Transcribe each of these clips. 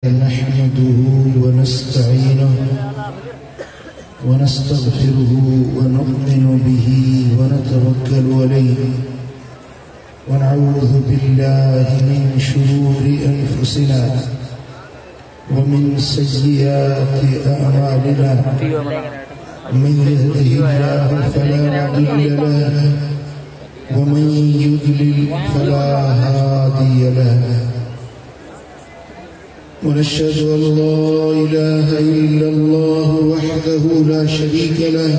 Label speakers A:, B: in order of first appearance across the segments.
A: नहमदुहु व नस्तईनुहु व नस्तगफिरुहु व नु'मिनु बिही व नतवक्कलु अलैहि व नऊज़ु बिल्लाहि मिन शुरूरि अनफुसिना व मिन सय्यिआति अअमालिना मन यहदिहिल्लाहु फला मुदिल्ल लहु व मन युद्लिल फला हादिय लहु ونشهد أن لا إله إلا الله وحده لا شريك له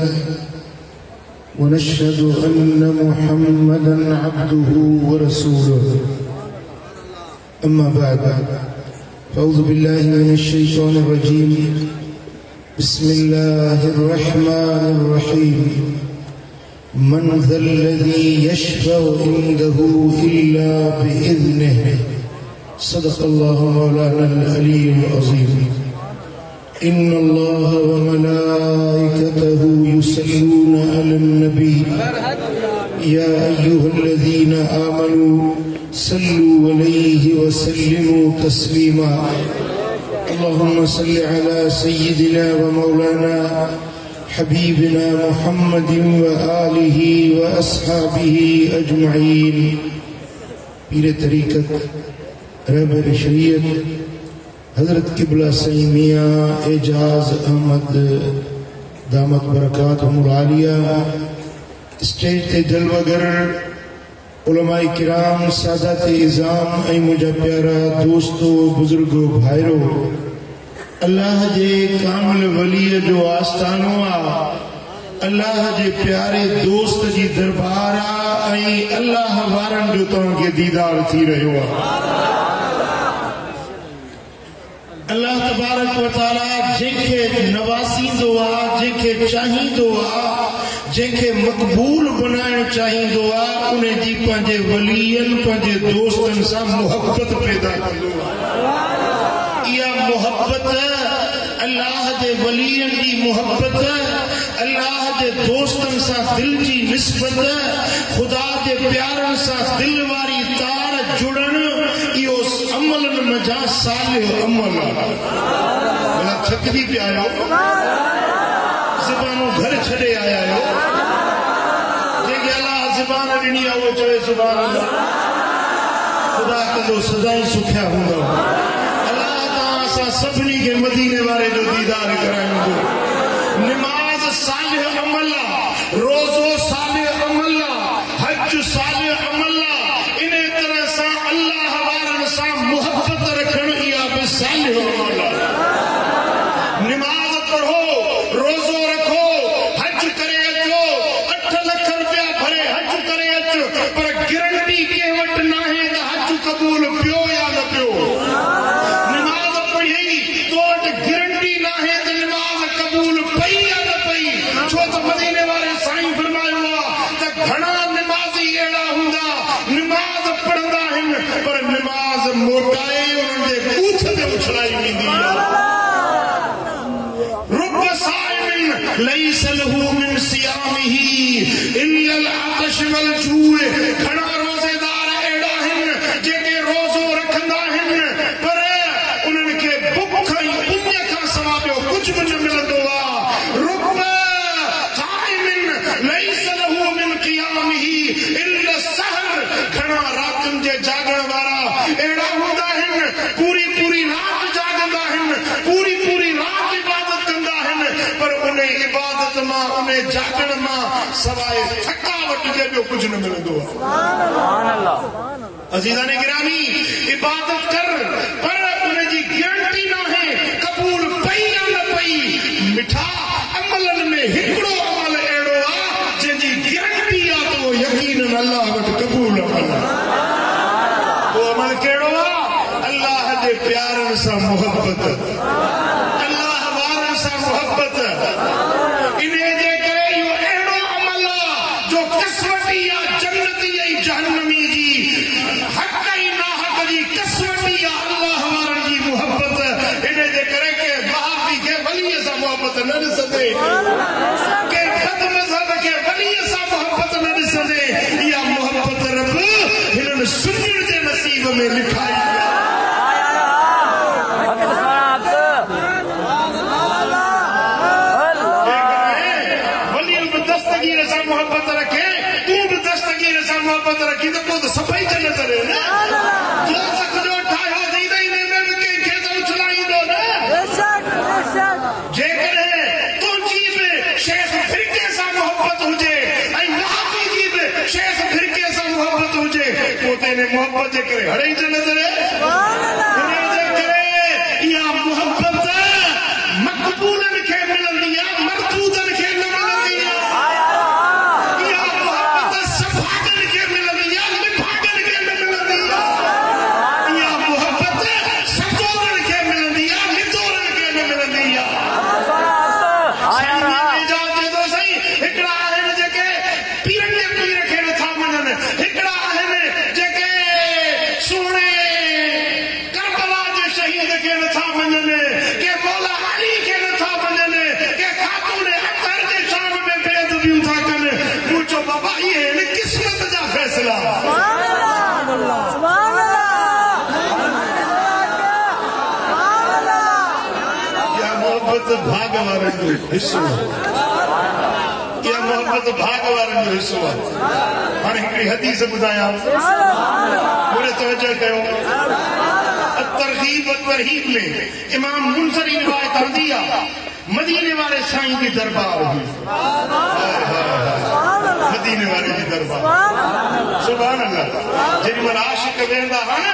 A: ونشهد أن محمدا عبده ورسوله أما بعد فأعوذ بالله من الشيطان الرجيم بسم الله الرحمن الرحيم من ذا الذي يشفع عنده إلا بإذنه صدق الله مولانا العلي العظيم إن الله وملائكته يصلون على النبي يا أيها الذين آمنوا صلوا عليه وسلموا تسليما اللهم صل على سيدنا ومولانا حبيبنا محمد وآله وأصحابه أجمعين پیر طریقت रहबर शरीयत हजरत किबला सई मियां एजाज अहमद दामत बरकातहुल आलिया स्टेज ते जलवागर उलमाए किराम सादात इज़ाम ऐ मुझा प्यारा दोस्तों बुजुर्गो भाईरो अल्लाह जे कामिल वली जो आस्थानो आ अल्लाह जे प्यारे दोस्त जी दरबार आ ऐ अल्लाह वारन जो तव्हांखे दीदार थी रहियो आ अल्लाह तबारक व तआला जेके नवासींदो आ जेके चाहींदो आ जेके मक़बूल बनाइण चाहींदो आ उन्हें जी पंहिंजे वलीयन पंहिंजे दोस्तन सां मोहब्बत पैदा कंदो आ इहा मोहब्बत अल्लाह जे वलीयन जी मोहब्बत अल्लाह जे दोस्तन सां दिल जी निस्बत खुदा जे प्यारन सां दिल वारी तार जुड़न इहो अमलन मजा सालिह अमल भला थकजी पिया आयो ज़बानो घर छॾे आया आहियो जेके अल्लाह ज़बान ॾिनी आहे उहो चवे सुभान अल्लाह खुदा कंदो सदाई सुखिया हूंदो अल्लाह तव्हां असां सभिनी खे मदीने वारे जो दीदार कराईंदो निमाज़ सालिह अमल आहे रोज़ो सालिह अमल आहे हज सालिह अमल आहे इन तरह सां अल्लाह वारनि सां मोहब्बत रखण इहा बि सालिह अमल आहे निमाज़ पढ़ो रोज़ो रखो हज करे अचो 8 लख रुपया भरे हज करे अचो पर गारंटी कंहिं वटि नाहे त हज क़बूल पियो या न पियो निमाज़ पढ़ी तो वटि गारंटी नाहे त निमाज़ क़बूल पई या न पई छो त मदीने वारे साईं फरमायो आहे त घणा निमाज़ी अहिड़ा हूंदा निमाज़ पढ़ंदा आहिनि पर निमाज़ मोटाए उन्हनि जे बूथ ते उछलाई वेंदी आहे रुब साइमिन लैस लहू मिन सियामिही इल्ला अल-अतश वल जूअ घणा रोज़ेदार अहिड़ा आहिनि जेके रोज़ो रखंदा आहिनि पर उन्हनि खे बुख ऐं उञ खां सवाइ ॿियो कुझु बि न मिलंदो आहे रुब साइमिन लैस लहू मिन क़ियामिही इल्ला सहर घणा रातुनि जे जागण वारा अहिड़ा हूंदा आहिनि पूरी पूरी रात जागंदा आहिनि पूरी पूरी रात इबादत कंदा आहिनि पर उन इबादत मां उन जागण मां सवाइ थकावट जे ॿियो कुझु न मिलंदो आहे सुभान अल्लाह अज़ीज़ान गिरामी इबादत कर पर उन जी गारंटी नाहे क़बूल पई या न पई मिठा अमलन में हिकिड़ो अमल अहिड़ो आहे जंहिंजी गारंटी आहे त उहो यकीनन अल्लाह वटि क़बूल अमल आहे वो अमल कहिड़ो आहे अल्लाह जे प्यारनि सां मोहब्बत अल्लाह वारनि सां मोहब्बत इन जे करे इहो अहिड़ो अमल आहे जो कसवटी आहे जन्नती ऐं जहन्नमी जी हक़ ऐं नाहक़ जी कसवटी आहे अल्लाह वारनि जी मोहब्बत इन जे करे के वहाबी खे वलीअ सां मोहब्बत न ॾिसंदे के बद मज़हब खे वलीअ सां मोहब्बत न ॾिसंदे इहा मोहब्बत रब हिननि सुन्नियुनि जे नसीब में लिखाई मोहब्बत रखी तो खुद सफाई जन्नत रहे ना जो तक जो ठायो दीदा ही ने में के तो चलाई दो ना जे करे तो जीव शेख फिरके सा मोहब्बत हो जे आई वहाबी जीव शेख फिरके सा मोहब्बत हो जे पोते ने मोहब्बत जे करे हरे जन्नत रहे सुभान अल्लाह जे करे या मोहब्बत मकबूलन के मिलंदी या मरदूदन के मिलंदी या मोहब्बत सफागन के मिलंदी या लिफागन के मिलंदी या मोहब्बत सतोरन के मिलंदी या नितोरन के मिलंदी या भाग वारन जो हिस्सो क्या मोहब्बत भाग वारन जो हिस्सो हाणे हिकिड़ी हदीस ॿुधायां पूरे तवज्जो कयो तरगीब व तरहीब में इमाम मुंज़री रिवायत आंदी आहे मदीने वाले साईं की दरबार हुई मदीने वाले की दरबार सुभान अल्लाह जेडी महिल आशिक वेंदा हन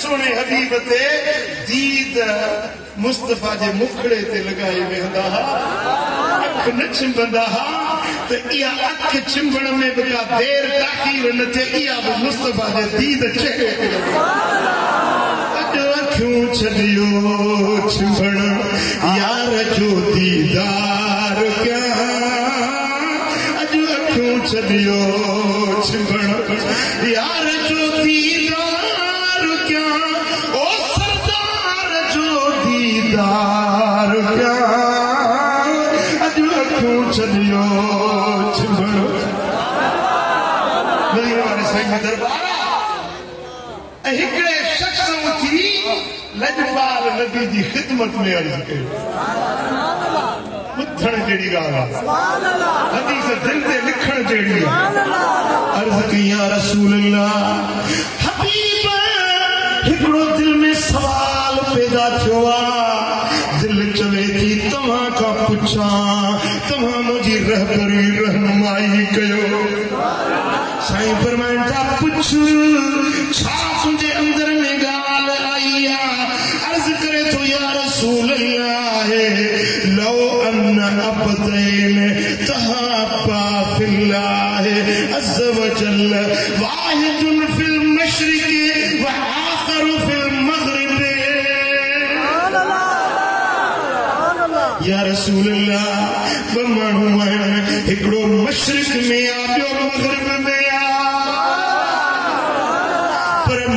A: सोने हबीब ते दीद मुस्तफा जे मुखड़े ते लगाए वेंदा हा अख न चिंबंदा हा तो इहा अख चिंबण में भी का देर ताखीर न थे इहा भी मुस्तफा जे दीद चेहरे ते अॼु अखियूं छॾियो चिंबण यार जो दीदार क्या अॼु अखियूं छॾियो चिंबण यार जो दीदार क्या ओ सरदार जो दीदार क्या अॼु अखियूं छॾियो चिंबण मदीने वाले साईं में दरबार ऐं हिकिड़े शख्स उथी लजपाल नबी जी ख़िदमत में अर्ज़ कयो ॿुधण जहिड़ी ॻाल्हि आहे हदीस दिल ते लिखण जहिड़ी आहे अर्ज़ कई या रसूल अल्लाह हबीब हिकिड़ो दिल में सवाल पैदा थियो आहे दिल चवे थी तव्हां खां पुछां तव्हां मुंहिंजी रहबरी रहनुमाई कयो साईं फरमाइनि था पुछ छा तुंहिंजे अंदर में ॻाल्हि आई आहे अर्ज़ करे थो या रसूल अल्लाह लो अन अबदैन तहाबा फिल्लाह अज़्ज़ व जल्ल वाहिदुन फिल मशरिक़ व आखरु फिल मग़रिब या रसूल अल्लाह व माण्हू आहिनि हिकिड़ो मशरिक़ में आ ॿियो मग़रिब में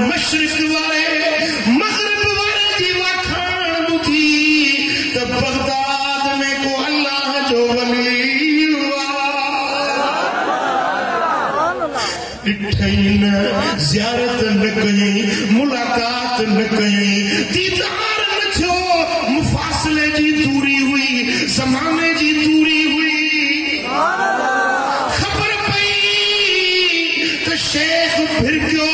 A: मशरिक़ वारे मग़रिब वारे जी वाखाण ॿुधी त बगदाद में को अल्लाह जो वली ॾिठई न ज़ियारत न कई मुलाक़ात न कई दीदार न थियो मुफ़ासिले जी दूरी हुई ज़माने जी दूरी हुई ख़बर पई त शेख भिरकियो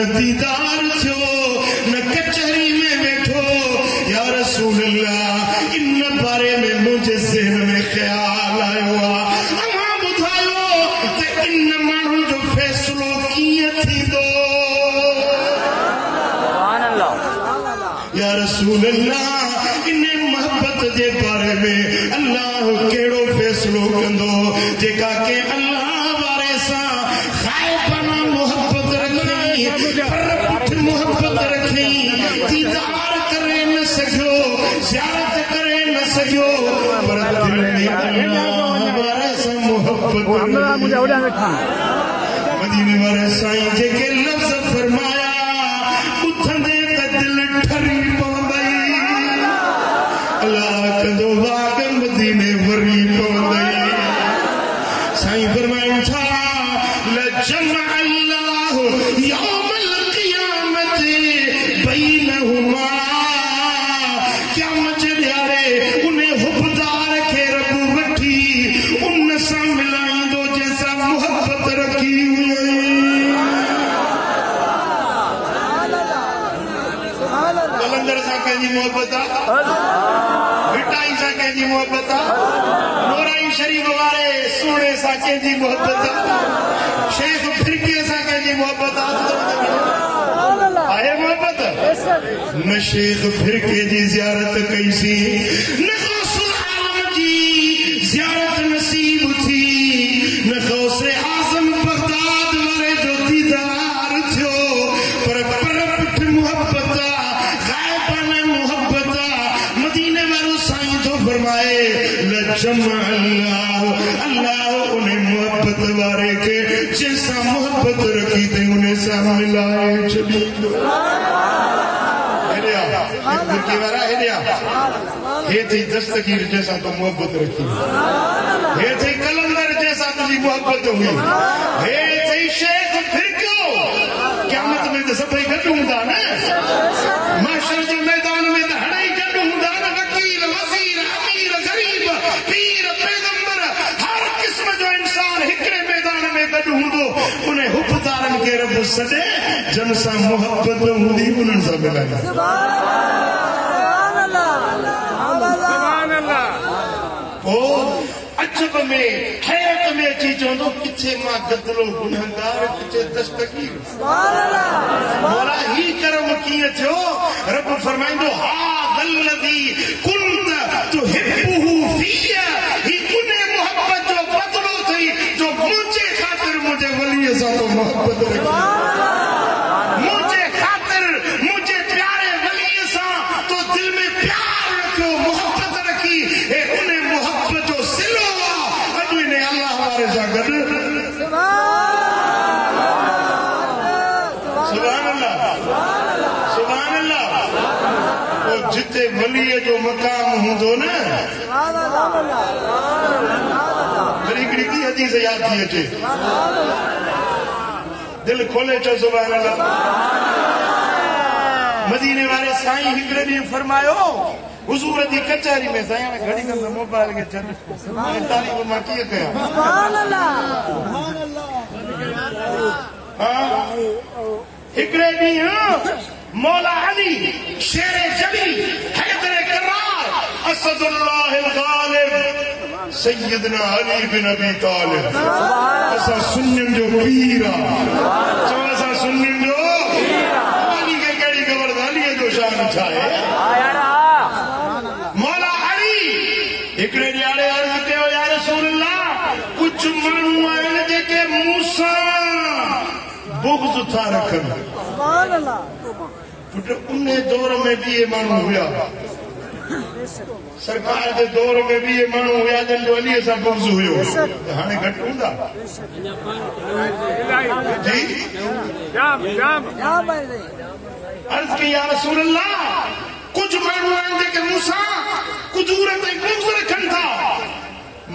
A: दीदार थियो न कचहरी में बैठो या रसूल अल्लाह इन बारे में मुझे ज़हन में ख्याल आयो अमा ॿुधायो त इन माण्हू जो फ़ैसिलो कीअं थींदो या रसूल अल्लाह इन मोहब्बत जे बारे में अल्लाह कहिड़ो फ़ैसिलो कंदो जेका के अल्लाह वारे सां ख़ाइफाना मोहब्बत मोहब्बत रखी दीदार करे न सघियो ज़ियारत करे न सघियो पर दिल में अल्लाह वारे सां मोहब्बत मदीने वारे साईं जेके लफ़्ज़ फरमाया ॿुधंदे त दिल ठरी साईं फरमाइन था लजमा अल्लाह यौमल क़ियामत बैनहुमा क़यामत ॾियारे उन्हें हुबदार खे रब वठी उन सां मिलाईंदो जंहिंसां मोहब्बत रखी हुई। कलंदर सां कंहिंजी मोहब्बत आहे, मिठाई सां कंहिंजी मोहब्बत आहे, नूराई शरीफ वारे सोने सां कंहिंजी मोहब्बत आहे, शेख फिरके सां कंहिंजी मोहब्बत आहे मोहब्बत न शेख फिरके जी ज़ियारत कईसी न गौसुल आलम जी ज़ियारत नसीब थी न गौसे आज़म बगदाद वारे जो दीदार थियो पर पुठ मोहब्बत गायबाना मोहब्बत मदीने वारो साईं तो फरमाए लजमा अल्लाह उन्हें मोहब्बत वारे के जैसा मोहब्बत रखी थे उन्हें सा मिलाए चली हे थी दस्तगीर जैसा तो मोहब्बत रखी, हे थी कलंदर जैसा तुझी मोहब्बत हुई, हे थी शेख फिरको क़यामत में तो सभई गॾु हूंदा न, महशर जे मैदान में तो हणई गॾु हूंदा न, वकील वज़ीर अमीर गरीब पीर पैगंबर हर क़िस्म जो इंसान हिकिड़े मैदान में गॾु हूंदो उन्हें हुबदारनि खे रब सॾे जन सां मोहब्बत हूंदी उन्हनि सां मिलाईंदा। अजब में हैरत में अची चवंदो किथे मां गदलो गुनहगार किथे दस्तगीर मौला ही करम कीअं थियो रब फरमाईंदो हा वल्लज़ी कुंत तुहिब्बुहु फिया ही उन्हे मोहब्बत जो बदलो थई जो मुझे खातिर मुझे वली सां तो मोहब्बत रखी, मुझे खातिर मुझे प्यारे वली सां तो दिल में प्यार रखो मोहब्बत रखी हे उन्हें मोहब्बत जो सिलो अॼु इन्हें अल्लाह वारे सां गॾु सुभान अल्लाह सुभान अल्लाह। वो जिते वलीअ जो मकाम हूंदो न वरी हिकिड़ी ॿी हदीस याद थी अचे दिल खोले चो सुभान अल्लाह। मदीने वाले साईं हिकिड़े ॾींहुं फरमायो हुजूर जी कचहरी में साईं हाणे घड़ी कंदो मोबाइल खे छॾ तारीफ़ मां कीअं कयां सुभान अल्लाह। हिकिड़े ॾींहुं मौला अली शेर जली हैदर करार असदुल्लाहिल गालिब सैयदना अली बिन अबी तालिब असां सुन्नियुनि जो पीर चओ असां सुन्नियुनि जो अली खे कहिड़ी ख़बर अलीअ जो शान छा आहे। मौला अली हिकिड़े ॾियारे अर्ज़ कयो या रसूल अल्लाह कुझु माण्हू आहिनि जेके मूं सां बुग़्ज़ था रखनि उन दौर में भी ये माण्हू हुया सरकार के दौर में भी ये माण्हू हुया जन जो अली सां बुग़्ज़ हुयो हाणे घटि हूंदा जी अर्ज़ की या रसूल अल्लाह कुछ माण्हू आहिनि जेके मूंसां कुदूर ताईं बुग़्ज़ रखनि था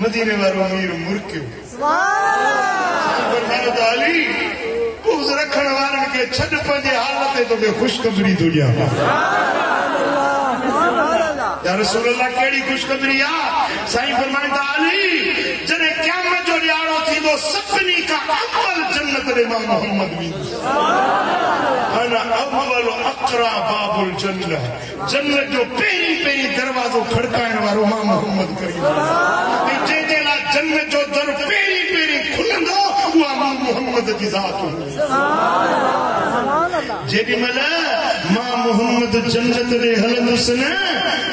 A: मदीने वारो अमीर मुर्कियो अली बुग़्ज़ रखण वारनि खे छॾ पंहिंजे हालत ते तोखे ख़ुशख़बरी थो ॾियां। या रसूल अल्लाह कहिड़ी ख़ुशख़बरी आहे साईं फरमाईंदा अली जॾहिं क़यामत जो ॾियारो थींदो सभिनी खां अव्वल जन्नत ॾे मां मोहम्मद वेंदुसि अना अव्वल अक़रा बाबुल जन्नत जन्नत जो पहिरीं पहिरीं दरवाज़ो खड़काइण वारो मां मोहम्मद करीम ऐं जंहिंजे लाइ जन्नत जो दर पहिरीं पहिरीं खुलंदो उहा मां मोहम्मद जी ज़ात जेॾी महिल मां मोहम्मद जन्नत ॾे हलंदुसि न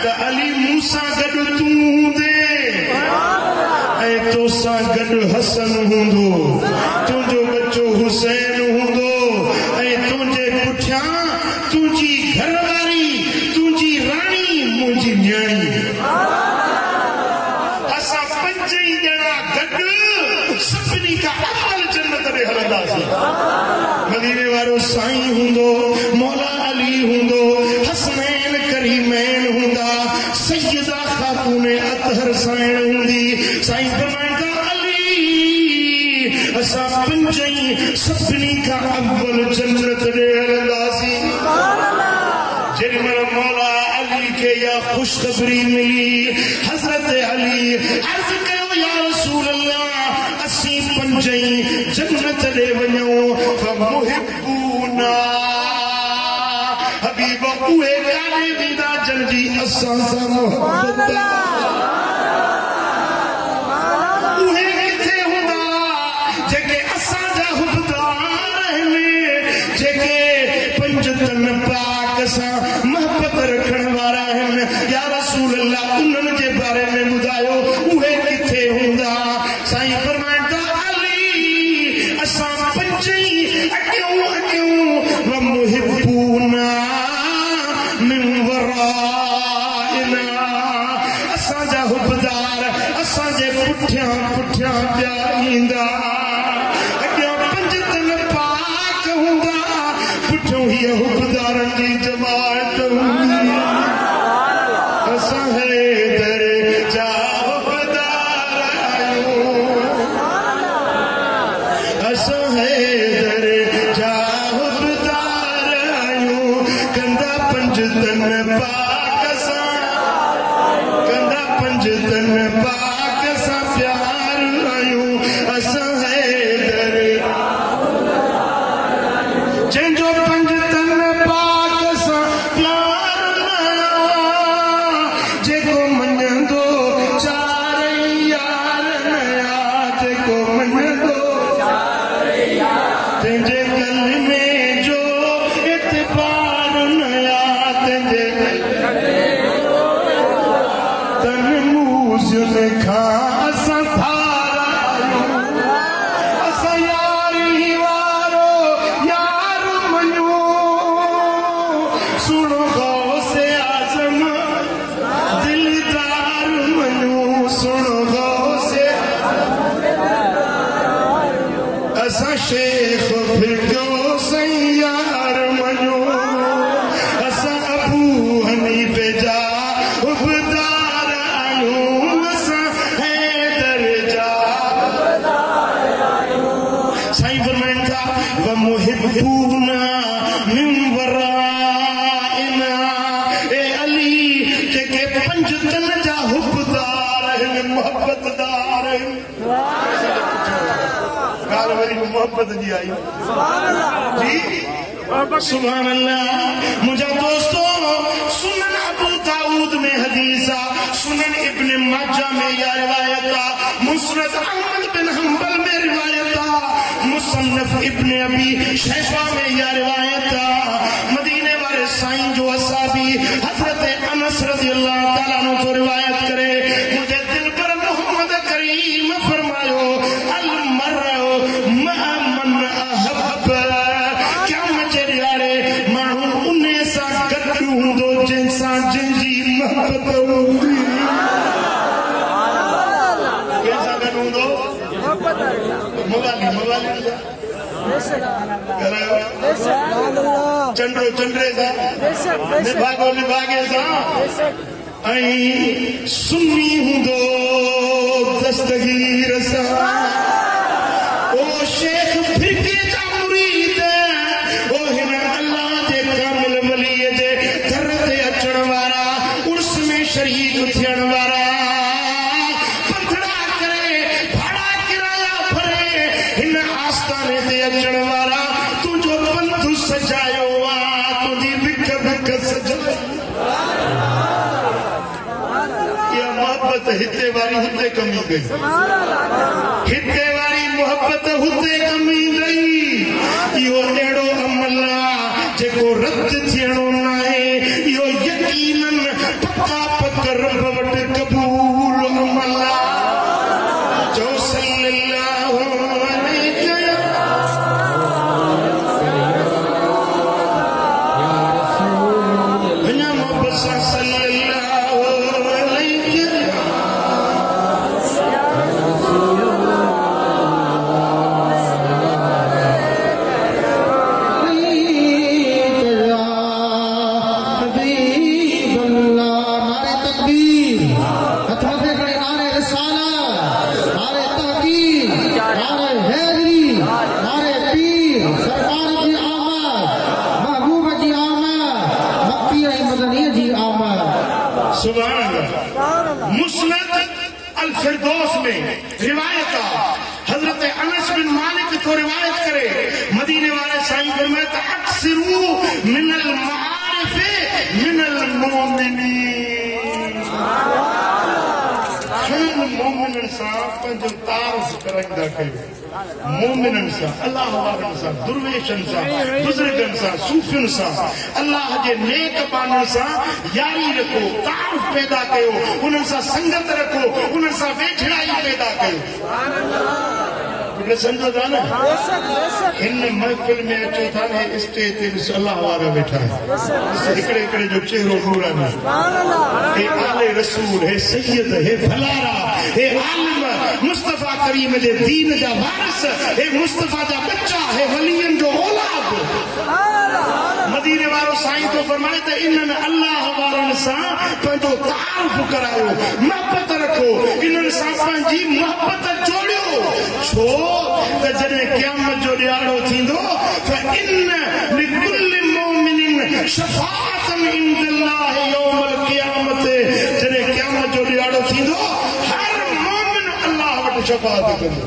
A: त अली मूंसां गॾु तूं हूंदे ऐं तोसां गॾु हसन हूंदो तुंहिंजो बच्चो हुसैन हूंदो ऐं तुंहिंजे पुठियां तुंहिंजी घरवारी तुंहिंजी राणी मुंहिंजी न्याणी असां पंजई ॼणा गॾु सभिनी खां अव्वल जन्नत ॾे हलंदासीं। मदीने वारो साईं हूंदो मौला अली हूंदो हसनैन करीमैन हूंदा सैयदा खातून अतहर साइण हूंदी साईं फरमाईंदा अली असा पंजई सभिनी का अव्वल जन्नत दे हलंदासी जिनमें मौला अली के या खुशखबरी मिली हजरत अली अर्ज कयो या रसूल अल्लाह असी पंजई जन्नत दे वञो फमुहिब्बूना हबीब उहे काने विदा जल्दी असां सां मोहब्बत उहे किथे हुंदा जेके असां जा हुबदार आहिनि जेके पंज तन पाक सां मोहब्बत रखण वारा आहिनि या रसूल अल्लाह उन्हनि जे बारे में ॿुधायो उहे किथे हुंदा साईं फरमाइनि था अली असां पंजई अॻियूं व मुहिब्बूना मिन वराइना असांजा हुबदार असांजे पुठियां पुठियां पिया ईंदा अॻियां पंज तन पाक हूंदा पुठियों हीअ हुबदारनि जी जमात हूंदी असां हैदर जा हुबदार आहियूं असां हैदर जा हुबदार आहियूं कंदा पंज तन पाक सां कंदा पंज तन पाक सां प्यार आहियूं असां हैदर जंहिंजो पंज तन पाक सां प्यार जेको मञंदो चार यार नया जेको मञंदो तंहिंजे गल में जो इतबार नया तंहिंजे तन मूज़ खां असां थारा आहियूं असां यारी वारो यार मञो सुनो गौसे आज़म दिलदार मञो सुनो गौसे असां शेख फिरदौसी यार मञो असां अबू हनीफे जा हुबदार आहियूं असां हैदर जा साईं फरमाइनि था व मुहिब्बूना मिन वराइना ए अली जेके पंज तन जा हुबदार आहिनि मोहब्बतदार आहिनि ॻाल्हि वरी मोहब्बत जी आई जी सुभान अल्लाह मुंहिंजा दोस्तो सुनन अबू दाऊद में हदीस आहे सुनन इब्न माजा में या रिवायत आहे मुस्नद अहमद बिन हंबल में रिवायत आहे मुसन्नफ इब्न अबी शैबा में या रिवायत आहे मदीने वाले साईं जो असाबी हजरत अनस रज़ी अल्लाह तआला अन्हु तो रिवायत करे मुझे दिल पर मोहम्मद करीम फरमायो अल मरउ मा मन अहब क्या मुझे यारे माण्हू उन सां गॾु हूंदो जंहिंसां जंहिंजी मोहब्बत हूंदी कंहिंसां गॾु हूंदो मवाली चंडो चंडे सां निभागो निभागे सां ऐं सुन्नी हूंदो दस्तगीर सां ओ शेख फिरके जा मुरीद ओ हिन अल्लाह जे कामिल वलीअ जे दर ते अचण वारा उर्स में शरीक थियण वारा पंधड़ा करे भाड़ा किराया भरे हिन आस्थाने ते अचण वारा तुंहिंजो पंथ सजायो आहे तुंहिंजी बिख बिख सजायो इहा मोहब्बत हिते वारी हुते कमी गई हिते वारी मोहब्बत हुते कमी गई इहो अहिड़ो अमल आहे जेको रद्द थियणो न आहे इहो यकीनन पक्का पक रब वटि क़बूल अमल आहे जो सल्लल्लाहु अलैहि अञा मोहब्बत सां सल्लल्लाहु अलैहि सुभान अल्लाह। मुस्नद अल फिरदौस में रिवायत हजरत अनस बिन मालिक तो रिवायत करे मदीने वाले साईं फरमाते अक्सरू मिनल मारिफ मिनल मोमिनीन। मोमिनन सां पंहिंजो तारुफ कराईंदा कयो। मोमिनन सां, अल्लाह वारनि सां, दुर्वेशन सां, बुजुर्गन सां, सूफियुनि सां, अल्लाह जे नेक बाननि सां यारी रखो, तारुफ पैदा कयो, उन्हनि सां संगत रखो, उन्हनि सां वेझड़ाई पैदा कयो। समझो था ना, इन महफिल में अचो था ने स्टेज ते अल्लाह वारा वेठा है, हिकड़े हिकड़े जो चेहरो नूरानी, हे आले रसूल, हे सैयद, हे भलारा, हे आलिम मुस्तफा करीम जे दीन जा वारिस, हे मुस्तफा जा बच्चा, हे वलियन जो औलाद। मदीने वारो साईं तो फरमाए त इन्हनि अल्लाह वारनि सां पंहिंजो तारुफ करायो, मोहब्बत रखो, इन्हनि सां पंहिंजी मोहब्बत जोड़ियो। छो त जॾहिं क़यामत जो ॾियारो थींदो फ़इन लिकुल्लि मोमिनिन शफ़ाअतन इंदल्लाहि यौमल क़यामत, जॾहिं क़यामत जो ॾियारो थींदो हर मोमिन अल्लाह वटि शफ़ाअत कंदो,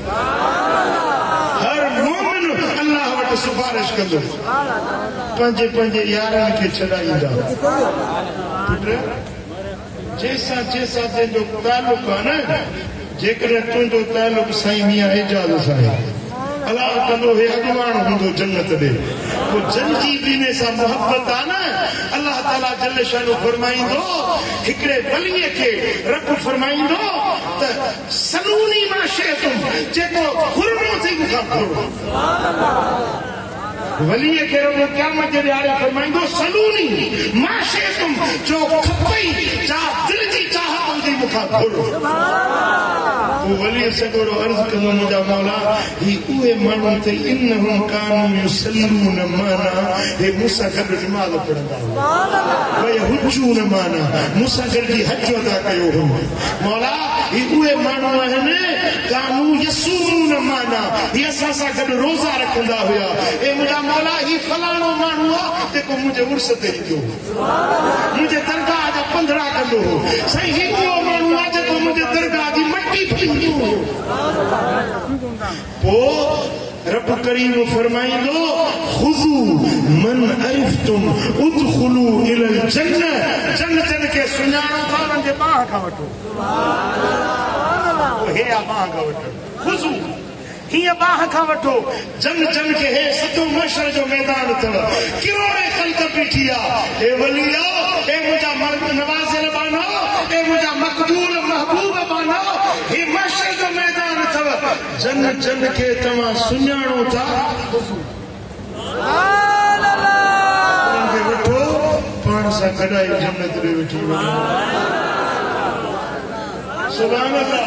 A: हर मोमिन अल्लाह वटि सिफारिश कंदो, पंहिंजे पंहिंजे यारनि खे छॾाईंदा। जंहिंसां जंहिंजो तालुक आहे न, जेकॾहिं तुंहिंजो तालुक साईं मियां एजाज़ सां आहे, अलाह कंदो हे अॻवान हूंदो जन्नत ॾे, पोइ जंजी दीने सां मोहब्बत आहे न, अल्लाह ताला जल शानो फरमाईंदो हिकिड़े वलीअ खे रब फरमाईंदो त सलूनी मां शइ जेको घुरनो थी मूंखां घुरो। वलीअ खे रब क़यामत जे ॾियारे फरमाईंदो सलूनी मां शइ जो खपई जा दिल जी चाहत हुजे मूंखां घुरो। वली सगोरो अर्ज़ कंदो मुंहिंजा मौला ही उहे माण्हू ते इन्नहुम कानू युसल्लून माना, हे मूंसां गॾु नमाज़ पढ़ंदा हुआ, वयहुज्जून माना, मूंसां गॾु जी हज अदा कयो हो। मौला ही उहे माण्हू आहिनि कानू यसूमून माना, ही असां सां गॾु रोज़ा रखंदा हुया। हे मुंहिंजा मौला ही फलाणो माण्हू आहे जेको मुंहिंजे उर्स ते ईंदो, मुंहिंजे दरगाह जा पंधरा कंदो हो। साईं ही उहो माण्हू आहे जेको मुंहिंजे दरगाह जी मट्टी फींदो। पोइ रब करीम फरमाईंदो खुज़ू मन अरिफ़्तुम उदखुलू इलल जन्नत, जन्नतन खे सुञाणो था उन्हनि जे बाह खां वठो, हे बाह खां वठो, खुज़ू हीअं बाह खां वठो, जन जन खे हे सॼो मशर जो मैदान अथव, किरोड़े ख़ल्क़ बीठी आहे, हे वलियो, हे मुंहिंजा नवाज़िल बानो, हे मुंहिंजा मक़बूल महबूब बानो, हे मशर जो मैदान अथव, जन जन खे तव्हां सुञाणो था, उन्हनि खे वठो पाण सां गॾाई जन्नत ॾे वेठी वञो। सुभान अल्लाह,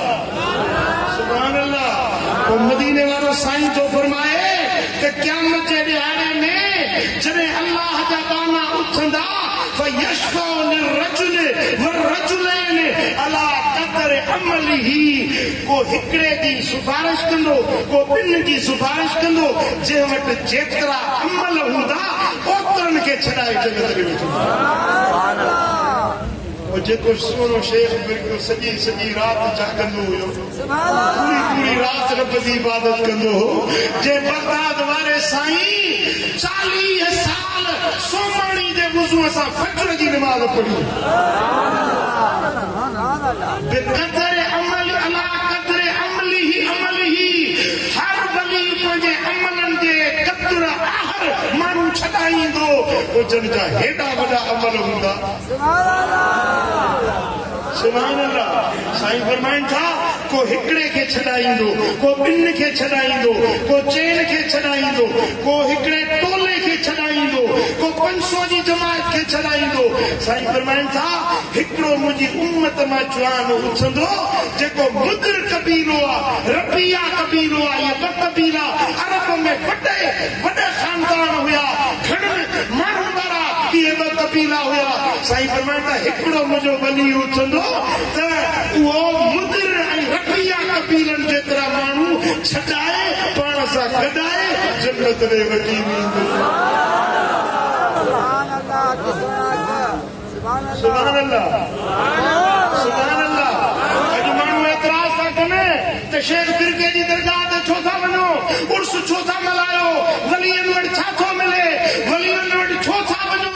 A: सुभान अल्लाह। मदीने वारो साईं तो फरमाए कि क़यामत जे ॾियारे में जॾहिं अल्लाह जा बाना उथंदा फयशफउ लिरजुल वरजुलैन अला क़दर अमलिही, को हिकिड़े जी सिफारिश कंदो, को ॿिनि जी सिफारिश कंदो, जंहिं वटि जेतिरा अमल हूंदा ओतिरनि खे छॾाए जन्नत में वेठो। जेको सोनो शेख बिल्कुलु सॼी सॼी राति जागंदो हुयो, पूरी पूरी राति रब जी इबादत कंदो हो, जे बगदाद वारे साईं 40 साल सोमाणी जे वुज़ू सां फजर जी नमाज़ पढ़ी। बेक़दर अमल अला क़दर अमलिही, हर वली पंहिंजे अमलनि जे क़दर आहर माण्हू छॾाईंदो, जन जा हेॾा वॾा अमल हूंदा। सुभान अल्लाह। साईं फरमाइनि था को हिकिड़े खे छॾाईंदो, को ॿिनि खे छॾाईंदो, को चइनि खे छॾाईंदो, को हिकिड़े टोले खे छॾाईंदो, को 500 जी जमात खे छॾाईंदो। साईं फरमाइनि था हिकिड़ो मुंहिंजी उम्मत मां जवान उथंदो जेको मुद्र कबीलो आहे, रबिया कबीलो आहे, इहे 2 कबीला अरब में वॾे ख़ानदान हुया, घणनि माण्हुनि वारा इहे 2 कबीला हुया। साईं फरमाइनि था हिकिड़ो मुंहिंजो वली उथंदो त उहो मुद्र ऐं रबिया कबीलनि जेतिरा माण्हू छॾाए पाण सां गॾाए जन्नत ॾे वठी वेंदो। सुभान अल्लाह सुभान अल्लाह। अॼु माण्हू एतिराज़ था कनि त शेख फिरके जी दरगाह ते छो था वञो, उर्स छो था मल्हायो, वलीअनि वटि छा थो मिले, वलीअनि वटि छो था वञो,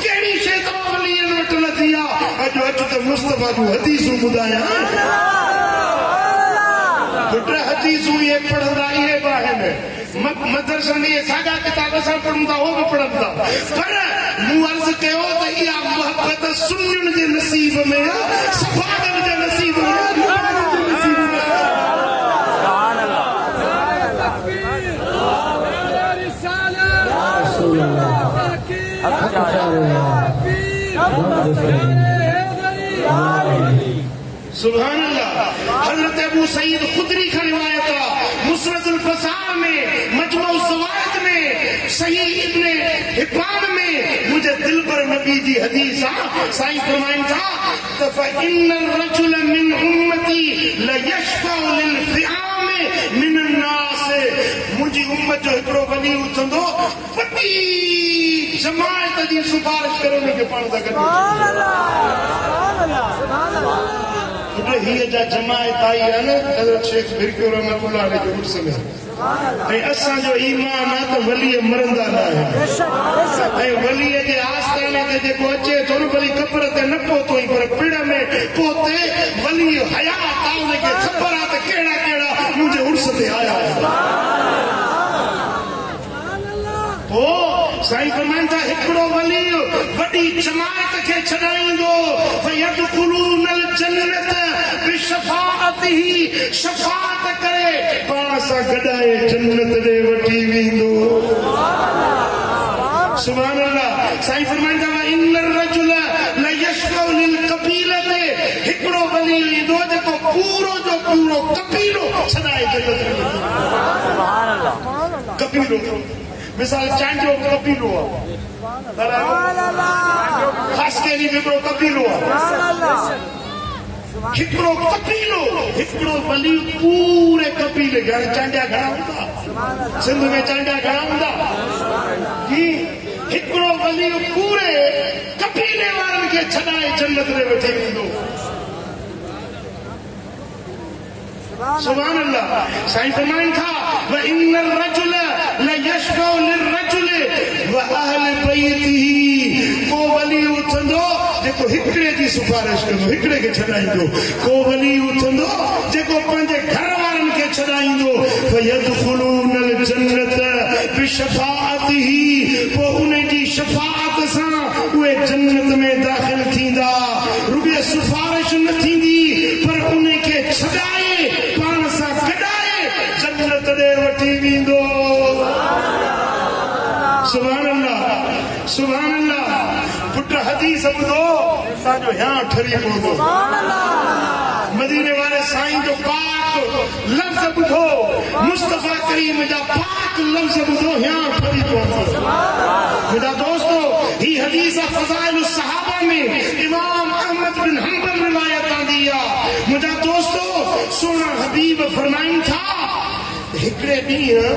A: कहिड़ी शइ तव्हां वलीअनि वटि न थी आहे। अॼु अचु त मुस्तफ़ा जूं हदीसूं ॿुधायां। पुट हदीसूं इहे पढ़ंदा इहे बि आहिनि, मदरसनि में साॻा किताब असां पढ़ूं था उहो बि पढ़नि था, पर मूं अर्ज़ु कयो त इहा मोहबत सुन्नियुनि जे नसीब में आहे, सफ़ादनि जे नसीब में आहे। सुभान अल्लाह। हजरत अबू सईद खुदरी का रिवायत है, मुस्नदुल फसाह में, मजमू ज़वाइद में, सही इब्ने हिब्बान में, मुझे दिल पर नबी जी हदीस आ साईं फरमाइन था त फइन्नर रजुल मिन उम्मती लयशफउ लिल फ़िआम मिन अन्नास। मुंहिंजी उम्मत जो हिकिड़ो वली उथंदो, वॾी जमायत जी सिफारिश करे उनखे पाण सां गॾु। हीअ जा जमायत आई आहे न हज़रत शेख फिरकी रहमतुल्लाह अलैह जो उर्स में, ऐं असांजो ईमान आहे त वलीअ मरंदा न आहिनि, ऐं वलीअ जे आस्थाने ते जेको अचे थो न भली कब्र ते न पहुतो पर पिण में पहुते वली हयात आहे, उनखे ख़बर आहे त कहिड़ा कहिड़ा मुंहिंजे उर्स ते आया। पोइ साईं फरमाइनि था हिकिड़ो वली वॾी जमायत खे छॾाईंदो, फयदखुलूनल जन्नत बिशफाअतिही, शफाअत करे पाण सां गॾाए जन्नत ॾे वठी वेंदो। सुभान अल्लाह। साईं फरमाइनि था इन्नर रजुल लयशफउ लिल कबीलत, हिकिड़ो वली ईंदो जेको पूरो जो पूरो कबीलो छॾाए जन्नत में। सुभान अल्लाह। कबीलो मिसाल चांडियो कबीलो आहे, ख़ासि केरी हिकिड़ो कबीलो आहे, हिकिड़ो कबीलो, हिकिड़ो वली पूरे कबीले खे। हाणे चांडिया घणा हूंदा सिंध में, चांडिया घणा हूंदा, हिकिड़ो वली पूरे कबीले वारनि खे छॾाए जन्नत में वठी वेंदो। सुभान अल्लाह। साईं फरमाइनि था व इन्नर रजुल लयशफउ लिर्रजुल व अहल बैतिही, को वली उथंदो जेको हिकिड़े जी सिफारिश कंदो, हिकिड़े खे छॾाईंदो। को वली उथंदो जेको पंहिंजे घर वारनि खे छॾाईंदो। फयदखुलूनल जन्नत बिशफाअतिही, पोइ उन जी शफाअत सां उहे जन्नत में दाख़िल थींदा। रुॻो सिफारिश न थींदी पर उन खे छॾाए पाण सां गॾाए जन्नत ॾे वठी वेंदो। सुभान अल्लाह सुभान अल्लाह। पुट हदीस ॿुधो, असांजो हियां ठरी पवंदो। मदीने वारे साईं जो पाक लफ़्ज़ ॿुधो, मुस्तफ़ा करीम जा पाक लफ़्ज़ ॿुधो, हियां ठरी पवंदो। मुंहिंजा दोस्तो, ही हदीस फ़ज़ाइल सहाबा में इमाम अहमद बिन हंबल रिवायत आंदी आहे। मुंहिंजा दोस्तो, सोना हबीब फरमाइनि था हिकिड़े ॾींहुं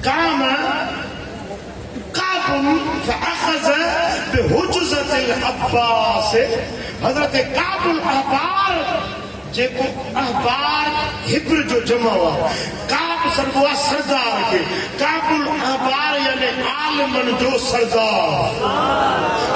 A: काम फअख़ज़ बिहुज्ज़तिल अब्बास, हज़रत काबुल अहबार, जेको अहबार हिब्र जो जमा हुआ, काब सरबो आहे सरदार खे, काबुल अहबार यानी आलिमन जो सरदार।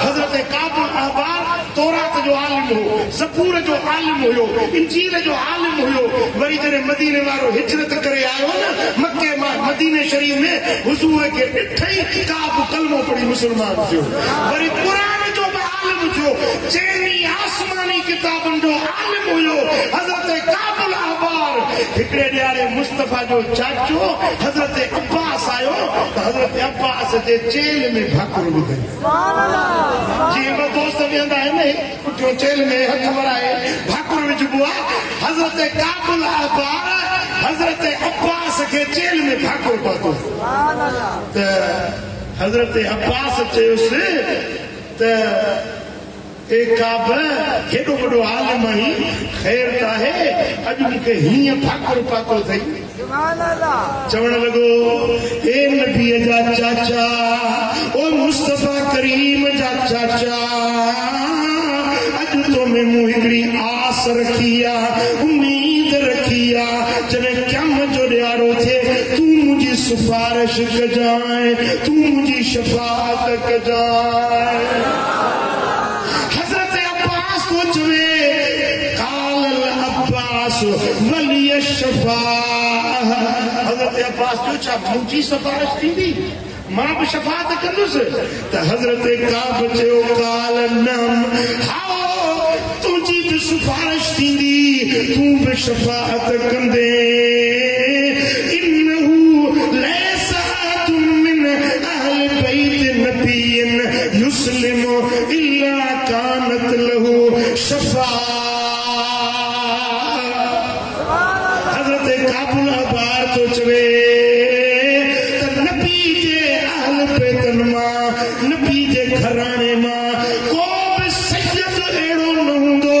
A: हज़रत काबुल अहबार तौरात जो आलिम हो, ज़बूर जो आलिम हुयो, इंजील जो आलिम हुयो। वरी जॾहिं मदीने वारो हिजरत करे आयो न मके मां मदीने शरीफ में, हुज़ूर खे ॾिठई काब कलमो पढ़ी मुस्लमान थियो। वरी क़ुरान जो बि आलिम थियो, चइनी आसमानी किताबनि जो आलिम हुयो हज़रत काबुल अहबार। हिकिड़े ॾियारे मुस्तफ़ा जो चाचो हज़रत अब्बास आयो त हज़रत अब्बास जे जेल में भाकुर ॿुधई। जीअं ॿ दोस्त वेहंदा आहिनि, पुठियों जेल में हथ वराए भाकुर विझबो आहे। हज़रत काबुल अहबार हज़रत अब्बास खे जेल में भाकुर पातो त हज़रत अब्बास चयोसि त काब हेॾो वॾो आलिम आई, ख़ैर त आहे अॼु मूंखे हीअं भाकुर पातो अथई। चवण लॻो, ए नबीअ जा चाचा, ओ मुस्तफ़ा करीम जा चाचा, में मूं हिकड़ी आस रखी आहे, उम्मीद रखी आहे, जॾहिं क़यामत जो ॾियारो थिए तूं मुंहिंजी सिफारिश कजांइ, तूं मुंहिंजी शफाअत कजांइ। हज़रत अब्बास को चवे कालल अब्बास वली शफाअत। हज़रत अब्बास जो छा मुंहिंजी सिफारिश थींदी, मां भी शफाअत कंदुसि? त हज़रत काब चयो काल नम, हाओ तुंहिंजी भी सिफारिश थींदी, तूं भी शफाअत कंदे। इन्नहु लैसा अहदुम मिन अहल बैत नबिय्यिन युस्लिमु इल्ला कानत लहू शफाअत। हज़रत काबुल अबार तो चवे नबी जे घराने मां को भी सैयद अहिड़ो न हूंदो,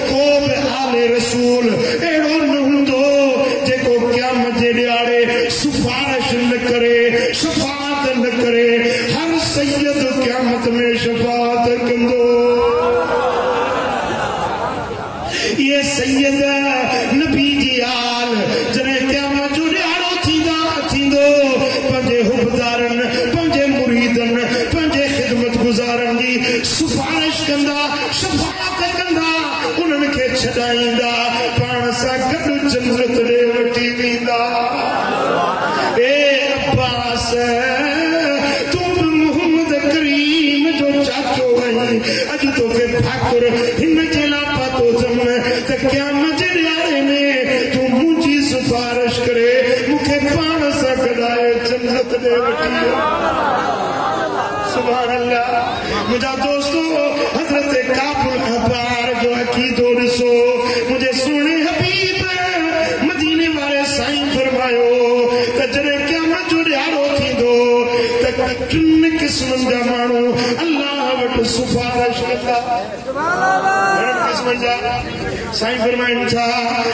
A: को भी आले रसूल अहिड़ो न हूंदो जेको क़यामत जे ॾियारे सिफारिश न करे, शफाअत न करे। हर सैयद क़यामत में शफाअत कंदो। ये सैयद नबी जी आल जॾहिं क़यामत जो ॾियारो थींदो पंहिंजे हुबदारनि, पंहिंजे मुरीदन, पंहिंजे ख़िदमत गुज़ारन जी सिफारिश कंदा, शफाअत कंदा, उन्हनि खे छॾाईंदा, पाण सां गॾु जन्नत ॾे वठी वेंदा। ए अब्बास तूं बि मोहम्मद करीम जो चाचो आहीं, अॼु तोखे ठाकुर हिन जे लाइ पातो अथमि त क़यामत जे ॾियारे में तूं मुंहिंजी सिफारिश करे मूंखे पाण सां गॾाए जन्नत ॾे वठी आ। सुभान अल्लाह। मुझा दोस्तों, हज़रत काबुल अहबार जो अकीदो ॾिसो। मुझे सोने हबीब मदीने वाले साईं फरमायो त जॾहिं क़यामत जो ॾियारो थींदो त टिनि क़िस्मनि जा माण्हू अल्लाह वटि सिफारिश कंदा। घणनि क़िस्मनि जा? साईं फरमाइनि था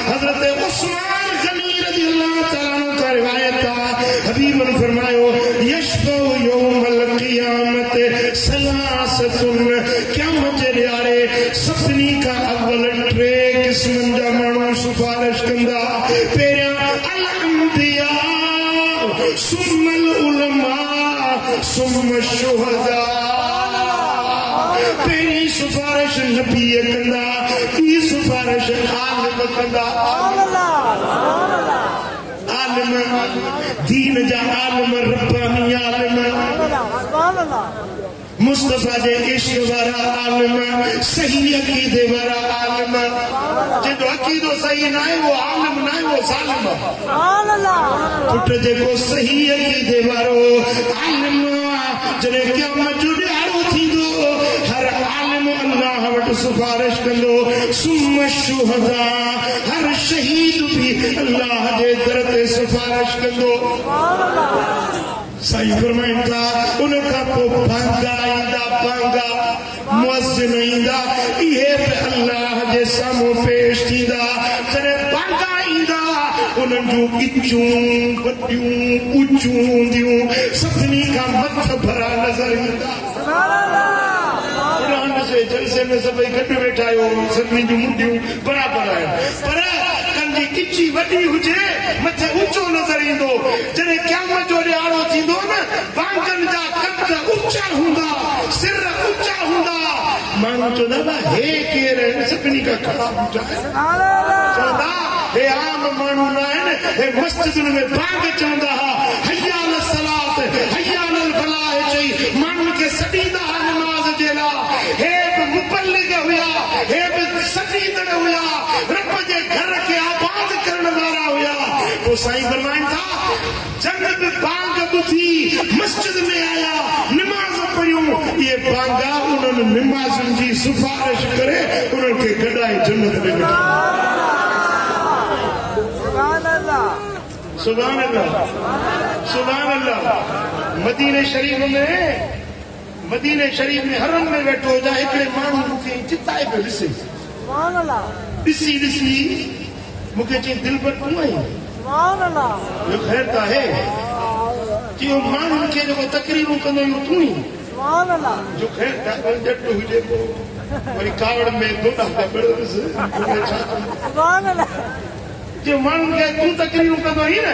A: हज़रत उस्मान गनी रज़ियल्लाहु तआला अन्हु का रिवायत आहे, हबीबन फरमायो यशफउ यौमल क़ियामत सलासतुन, क़यामत जे ॾियारे सभिनी खां अव्वल टे क़िस्मनि जा माण्हू सिफारिश कंदा। पहिरियां अल अंबिया, सुम्मल उलमा, सुम्म शुहदा। पहिरीं सिफारिश नबी कंदा, ॿी सिफारिश आलिम कंदा। आलिम दीन जा आलिम, रब्बानी आलिम, मुस्तफा जे इश्क वारा आलिम, सही अकीदे वारा आलिम। जेको अकीदो सही ना है वो आलिम ना है, वो ज़ालिम। पुट जेको सही अकीदे वारो आलिम जॾहिं क़यामत जो ॾियारो थींदो हर आलिम अल्लाह वटि सिफारिश कंदो। सुम्म शुहदा, हर शहीद भी अल्लाह जे दर ते सिफारिश कंदो। साईं फरमाइनि था उन खां पोइ भांगा ईंदा, भांगा मुअज़्ज़िन ईंदा, इहे बि अल्लाह जे साम्हूं पेश थींदा। जॾहिं भांगा ईंदा उन्हनि जूं इचूं वॾियूं ऊचूं हूंदियूं, सभिनी खां मथ भरा नज़र ईंदा। जलसे में सभई गॾु वेठा आहियो, सभिनी जूं मुंडियूं बराबरि आहिनि, पर कंहिंजी किची वॾी हुजे मथे ऊचो नज़र ईंदो। जॾहिं क़यामत जो ॾियारो थींदो न, वांगनि जा कद ऊचा हूंदा, सिर ऊचा हूंदा, माण्हू चवंदा हे केरु आहिनि, सभिनी खां खड़ा ऊचा चवंदा हे आम माण्हू न आहिनि, हे मस्जिदुनि में बाग चवंदा हुआ हय्या अल सलात, हय्या अल फलाह चई माण्हुनि खे सॾींदा हुआ नमाज़ जे लाइ। हे बि मुबल्लिग हुया, हे बि सॾींदड़ हुया, रब जे घर खे आबाद करण वारा हुया। पोइ साईं फरमाइनि था जंग बि बाग ॿुधी मस्जिद में आया, निमाज़ पढ़ियूं, इहे बागा उन्हनि निमाज़ुनि जी सिफारिश करे उन्हनि खे गॾाए जन्नत में विझो। सुभान अल्लाह, सुभान अल्लाह। मदीने शरीफ में हरम में वेठो हुजा, हिकिड़े माण्हू मूंखे चिताए पियो ॾिसे, ॾिसी ॾिसी मूंखे चई दिलि पर तूं आहीं, इहो ख़ैर त आहे। चयो माण्हुनि खे जेको तकरीरूं कंदो आहियूं तूं ई, जो ख़ैर ॾाढो हुजे पोइ वरी कावड़ में दोड़ा बड़स जे माण्हुनि खे तूं तकरीरूं कंदो ही न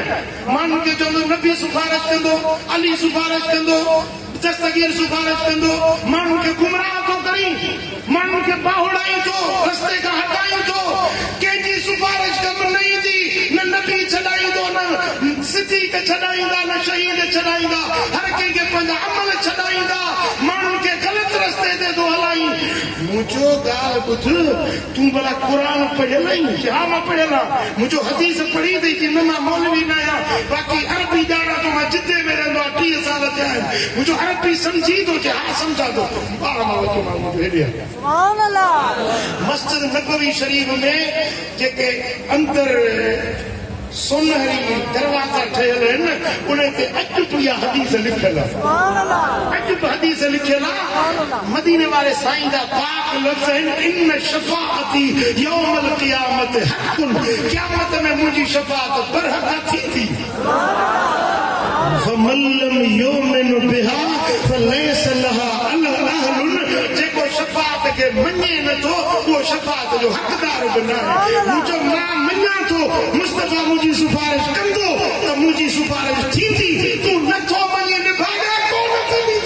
A: माण्हुनि खे चवंदो नबी सिफारिश कंदो अली सिफारिश कंदो दस्तगीर सिफारिश कंदो माण्हुनि खे गुमराह थो करी माण्हुनि खे बाहुड़ाई थो रस्ते खां हटाई थो कंहिंजी सिफारिश कम न ईंदी न नबी छॾाईंदो न सिद्दीक़ छॾाईंदा न शहीद छॾाईंदा हर कंहिंखे पंहिंजा अमल छॾाईंदा माण्हुनि खे ग़लति रस्ते ते थो हलाई मुंहिंजो ॻाल्हि ॿुध तूं भला क़ुर पढ़ियल आहीं हा मां पढ़ियल आहियां मुंहिंजो हदीस पढ़ी अथई कि न मां मौलवी न आहियां बाक़ी अरबी ॼाणा थो मां जिद्दे में रहंदो आहियां 30 साल थिया आहिनि मुंहिंजो अरबी सम्झी थो अचे हा सम्झा थो मस्जिद नबवी शरीफ़ में जेके अंदर सोनहरी दरवाजा ठहियल आहिनि उन ते अॼु बि इहा हदीस लिखियल आहे अॼु बि हदीस लिखियल आहे मदीने वारे साईं जा पाक लफ़्ज़ आहिनि इन शफ़ाअती यौमल क़ियामत हक़ुन क़यामत में मुंहिंजी शफ़ाअत बरहक़ थींदी फमन लम युमिन बिहा फलैस लहा अहलुन जेको शफ़ाअत खे मञे नथो उहो शफ़ाअत जो हक़दार बि न आहे मुंहिंजो मां मञां थो मुस्तफ़ा मुंहिंजी सिफारिश कंदो त मुंहिंजी सिफारिश थींदी तूं नथो मञे निभाॻा कोन कंदी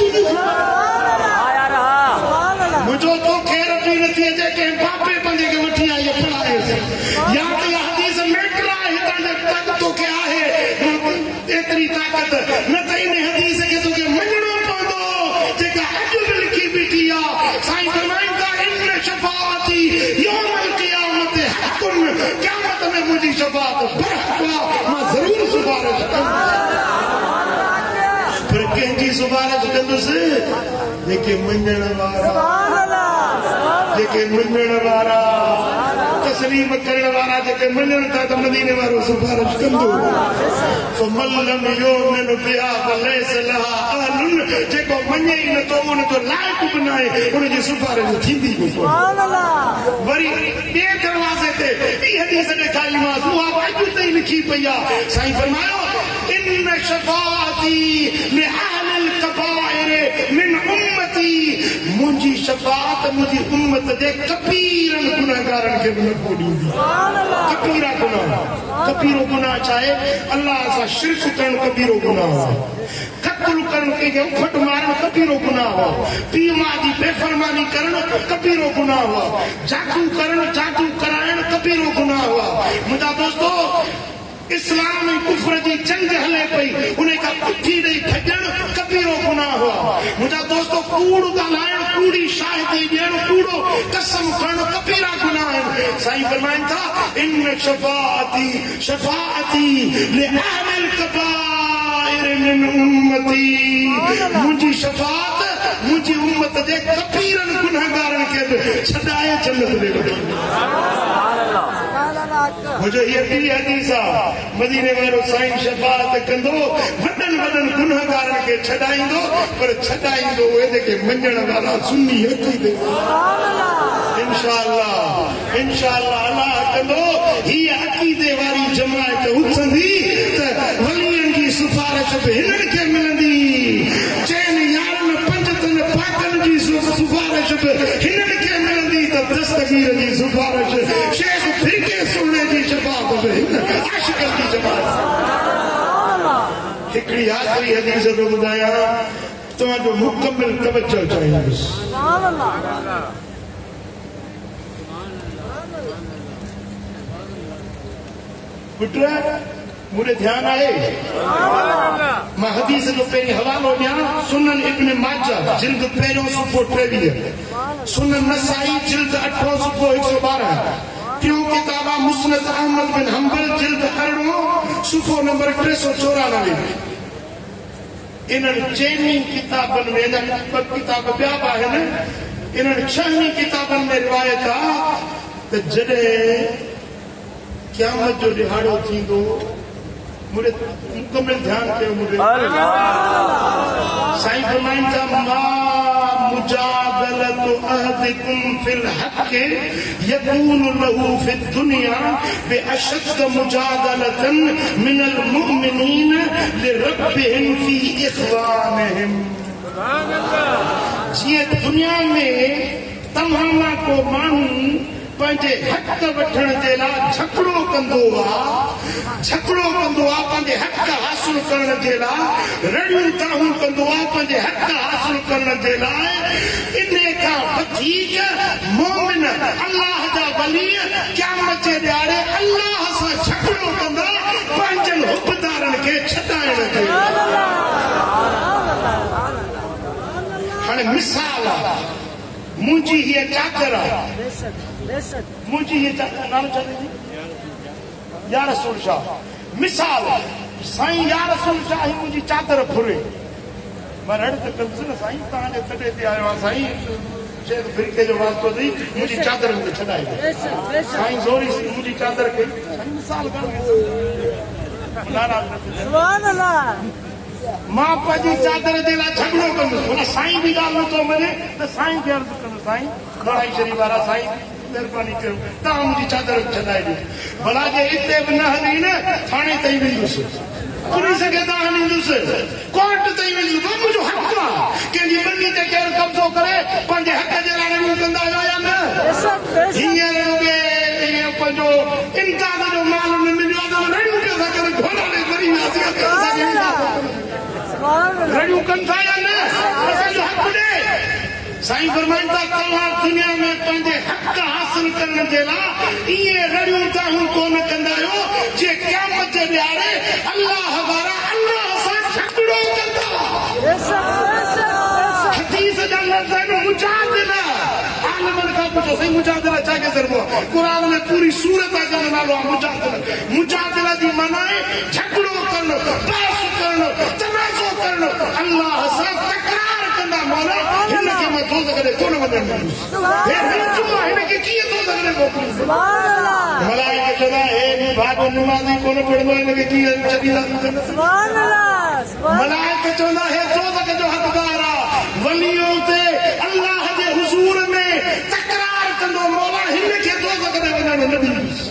A: मुंहिंजो तोखे रबी नथी अचे कंहिं बापे पंहिंजे खे वठी आई पढ़ाएसि या त इहा हदीस मेटर आहे हितां जो तक तोखे आहे एतिरी ताक़त न त इन हदीस खे तोखे मञणो पवंदो जेका अॼु बि लिखी बीठी आहे साईं फरमाइनि था इन शफ़ाअती यौमल क़ियामत हक़ुन क़यामत में मुंहिंजी शफ़ाअत बरहक़ आहे मां ज़रूरु सिफारिश कंदुसि पर कंहिंजी सिफारिश कंदुसि जेके मञण वारा तस्लीम करण वारा जेके मञण था त मदीने वारो सिफारिश कंदो फमन लम युमिन बिहा फलैस लहा अहलुन जेको मञे ई नथो उन जो लाइक़ बि न आहे उनजी सिफारिश थींदी बि वरी ॿिए दरवाज़े ते ॿी हदीस ॾेखारीमांसि उहा अॼु ताईं लिखी पई आहे साईं फरमायो इन शफ़ाअती लिअहलिल कबाइर मिन उम्मती मुंहिंजी शफ़ाअत मुंहिंजी उम्मत जे कबीरनि गुनाहगारनि खे बि न ॾींदी कबीरा गुनाह कबीरो गुनाह छा आहे अल्लाह सां शिरक करणु कबीरो गुनाह आहे क़त्ल करणु कंहिंखे उफट मारणु कबीरो गुनाह आहे पीउ माउ जी बेफ़रमानी करणु कबीरो गुनाह आहे जादू करणु जादू कराइणु कबीरो गुनाह आहे मुंहिंजा दोस्तो इस्लाम में कुफ्र जी जंग हले पई उन खां पुठी ॾेई भॼणु कबीरो गुनाह हुआ मुंहिंजा दोस्तो कूड़ ॻाल्हाइणु कूड़ी शाहिदी ॾियणु कूड़ो कसम खणणु कबीरा गुनाह आहिनि साईं फरमाइनि था इन शफ़ाअती लिअहलिल कबाइर मिन उम्मती मुंहिंजी शफ़ाअत मुंहिंजी उम्मत जे कबीरनि गुनाहगारनि खे बि छॾाए जन्नत में वठी मुझे ये ॿी हदीस आहे मदीने वारो साईं शफ़ाअत कंदो वॾनि गुनाहगारनि खे छॾाईंदो पर छॾाईंदो उहे जेके मञण वारा सुन्नी अक़ीदे इंशाअल्लाह अल्लाह कंदो हीअ अक़ीदे वारी जमात उथंदी त वलियनि जी सिफारिश बि हिननि खे मिलंदी चइनि यारनि पंजतनि पाकनि जी सिफारिश बि हिननि खे मिलंदी त दस्तगीर जी सिफारिश शेख फिरके सुणे जी शफ़ाअत बि आशिक़नि जी जमात हिकिड़ी आख़िरी हदीस थो ॿुधायां तव्हांजो मुकमिल तवजो चाहींदुसि पुट मुझे ध्यान आहे मां हदीस जो पहिरीं हवालो ॾियां सुनन इब्न माजा जिल्द पहिरियों सुफ़ो 23 सुनन नसाई जिल्द 8 सुफ़ो 112 टियों किताब आहे मुस्नद अहमद बिन हंबल जिल्द 8 सुफ़ो नंबर 394 इन्हनि चइनी किताबनि में ॿ किताब ॿिया बि आहिनि इन्हनि 6 किताबनि में रिवायत आहे त जॾहिं क़यामत जो ॾिहाड़ो थींदो मुझे मुकम्मल ध्यान कयो मुझे साईं फरमाइनि था मा मुजादलतु अहदिकुम फिल हक़ यकूनु लहू फिद दुनिया बिअशद्द मुजादलतन मिनल मुमिनीन लिरब्बिहिम फी इख्वानिहिम जीअं दुनिया में तमाम को माण्हू पंहिंजे हक़ वठण जे लाइ झगड़ो कंदो आहे पंहिंजे हक़ हासिल करण जे लाइ रड़ियूं तड़हूं कंदो आहे पंहिंजे हक़ हासिल करण जे लाइ इन खां वधीक मोमिन अल्लाह जा वली क़यामत जे ॾियारे अल्लाह सां झगड़ो कंदा पंहिंजनि हुबदारनि खे छॾाइण जे लाइ। हाणे मिसाल आहे मुंहिंजी हीअ चादर आहे मुंहिंजी हीअ चादर नालो छा या रसूल शाह मिसाल साईं या रसूल शाह ही मुंहिंजी चादर फुरे मां रड़ त कंदुसि न साईं तव्हांजे तॾहिं ते आयो आहे साईं शायद फिरके जो वास्तो अथई मुंहिंजी चादर मूंखे छॾाए साईं ज़ोरी मुंहिंजी चादर खे मिसाल मां पंहिंजी चादर जे लाइ झगड़ो कंदुसि भला साईं बि ॻाल्हि नथो मञे त साईं खे अर्ज़ु कंदुसि साईं लड़ाई शरीफ़ वारा साईं महिरबानी कयो तव्हां मुंहिंजी चादर छॾाए ॾियो भला जे हिते बि न हली न थाणे ताईं वेंदुसि पुलिस खे तव्हां ॾींदुसि कोर्ट ताईं वेंदुसि मुंहिंजो हक़ आहे कंहिंजी ॿनी ते केरु कब्ज़ो करे पंहिंजे हक़ जे लाइ रड़ियूं कंदा आहियो या न हींअर पंहिंजो इम्तियाज़ जो माल न मिलियो आहे त रड़ियूं पिया था करे घोड़े मरी वियासीं रड़ियूं कनि था या न असांजो हक़ ॾे साईं फरमाइनि था तव्हां दुनिया में पंहिंजे हक़ हासिल करण जे लाइ इहे रड़ियूं तव्हां कोन कंदा आहियो जे क़यामत जे ॾियारे अल्लाह वारा अल्लाह सां झगड़ो कंदा हदीस जा लफ़्ज़ आहिनि मुजादिला आलिमनि खां पुछो साईं मुजादिला छा खे ज़रूरत आहे क़ुरान में पूरी सूरत आहे जंहिंजो नालो आहे मुजादिला जी माना आहे झगड़ो करणु बहस करणु तनाज़ो करणु अल्लाह सां तकरार कंदा मौला हिन खे मां दोज़ख ॾे कोन वञणु ॾींदुसि हिन खे कीअं दोज़ख ॾे मोकिलींदुसि मलाइका चवंदा हे भाॻो निमाज़ी कोन पढ़ंदो हिन खे कीअं छॾींदासीं मलाइका चवंदा हे दोज़ख जो हक़दार आहे वलियो ते अल्लाह जे हुज़ूर में तकरार कंदो मौला हिन खे दोज़ख ॾे वञणु न ॾींदुसि